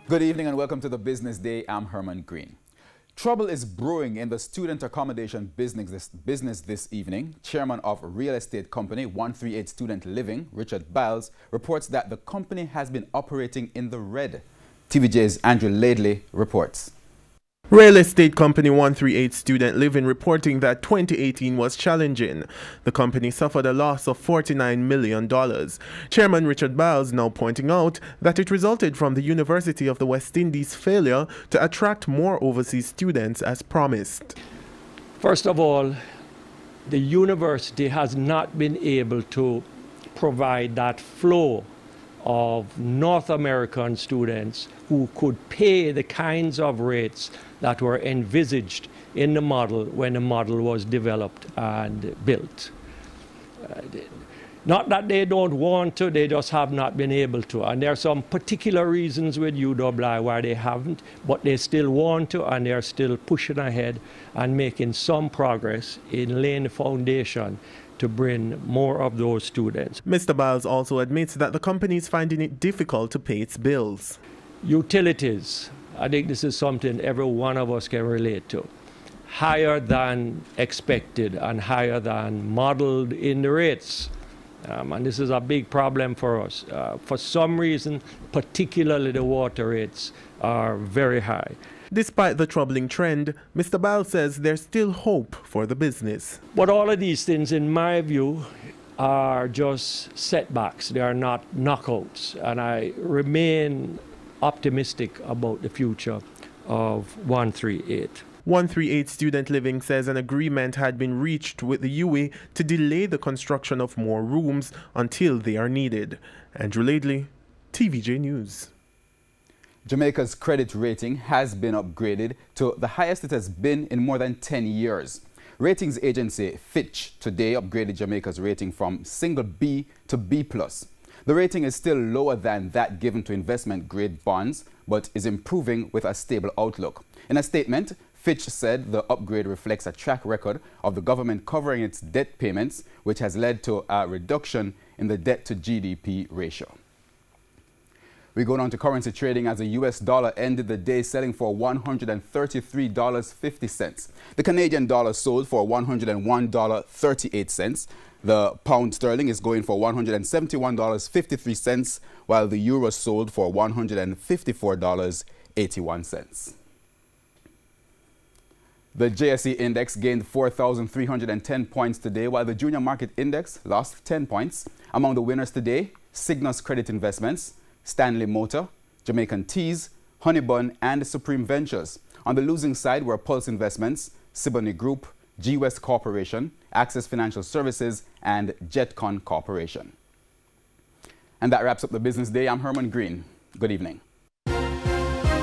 Good evening and welcome to the Business Day. I'm Herman Green. Trouble is brewing in the student accommodation business this evening. Chairman of real estate company 138 Student Living, Richard Biles, reports that the company has been operating in the red. TVJ's Andrew Laidley reports. Real estate company 138 Student Living reporting that 2018 was challenging. The company suffered a loss of $49 million. Chairman Richard Biles now pointing out that it resulted from the University of the West Indies' failure to attract more overseas students as promised. First of all, the university has not been able to provide that flow of North American students who could pay the kinds of rates that were envisaged in the model when the model was developed and built. Not that they don't want to, they just have not been able to. And there are some particular reasons with UWI why they haven't, but they still want to, and they're still pushing ahead and making some progress in laying the foundation to bring more of those students. Mr. Biles also admits that the company is finding it difficult to pay its bills. Utilities, I think this is something every one of us can relate to. Higher than expected and higher than modeled in the rates. And this is a big problem for us. For some reason, particularly the water rates are very high. Despite the troubling trend, Mr. Biles says there's still hope for the business. But all of these things, in my view, are just setbacks. They are not knockouts. And I remain optimistic about the future of 138. 138 Student Living says an agreement had been reached with the UWI to delay the construction of more rooms until they are needed. Andrew Laidley, TVJ News. Jamaica's credit rating has been upgraded to the highest it has been in more than 10 years. Ratings agency Fitch today upgraded Jamaica's rating from single B to B+. The rating is still lower than that given to investment-grade bonds, but is improving with a stable outlook. In a statement, Fitch said the upgrade reflects a track record of the government covering its debt payments, which has led to a reduction in the debt-to-GDP ratio. We go on to currency trading as the US dollar ended the day selling for $133.50. The Canadian dollar sold for $101.38. The pound sterling is going for $171.53, while the euro sold for $154.81. The JSE index gained 4,310 points today, while the junior market index lost 10 points. Among the winners today, Cygnus Credit Investments, Stanley Motor, Jamaican Teas, Honeybun, and Supreme Ventures. On the losing side were Pulse Investments, Siboney Group, G West Corporation, Access Financial Services, and Jetcon Corporation. And that wraps up the Business Day. I'm Herman Green. Good evening.